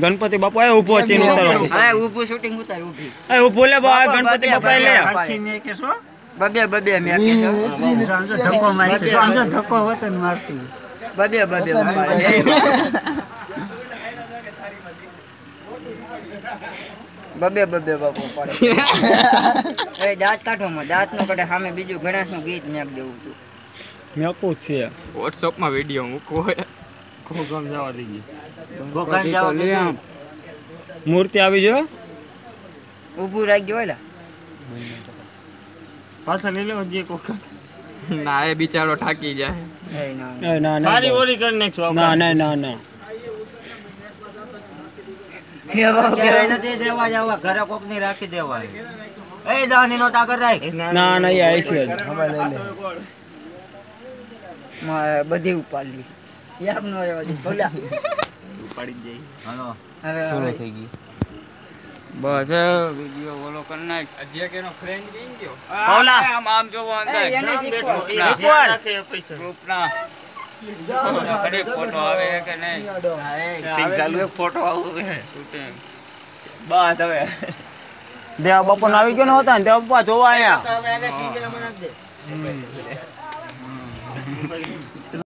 ગણપતિ બાપા એ ઊભો છે ઉતારવા. હા ઊભું શૂટિંગ ઉતાર ઊભી. એ ઊભો લે બા ગણપતિ બાપા લે. બબે બબે મે કે છો ધક્કો મારી તો આંધો ધક્કો વતન મારતું બબે બબે બબે બબે બાપુ પડે. એ દાંત કાઢો માં દાંત નો કાઢે સામે બીજું ગણેશ નું ગીત મેક દેવું છું. મેકું છે વોટ્સએપ માં વિડિયો મૂકો કોગમ જવા દીધી ગોગાન જાવ લે મૂર્તિ આવી જો ઊભું રાખજો એલા પાછા લઈ લેવો જે કોક ના એ બિચારો ઠાકી જાય એ ના એ ના ના સારી ઓરી કરી નાખજો ના ના ના ના હે બાબુ કહેવાય નથી દેવા જાવા ઘરે કોક ની રાખી દેવાય એ દાની નો ટાકર રાખ ના ના એ આઈ છે બધી ઉપાડી યાદ નો રહેવા દે બોલા ઉપાડી જઈ હાલો હવે થઈ ગઈ બસ વિડિયો બોલો કર નાખ અજય કેનો ફ્રેન્ડ ગઈ ગયો ઓલા આમ આમ જોવો અંદર એને શીખવો. એકવાર ગ્રુપના કડી ફોટો આવે કે નહીં ઠીક ચાલુ એક ફોટો આવું હે શૂટિંગ બસ હવે દેવા બાપા આવી ગયો ન હતા ને દેવા બાપા જોવા આયા હવે આગળ ટીવી માં નાખ દે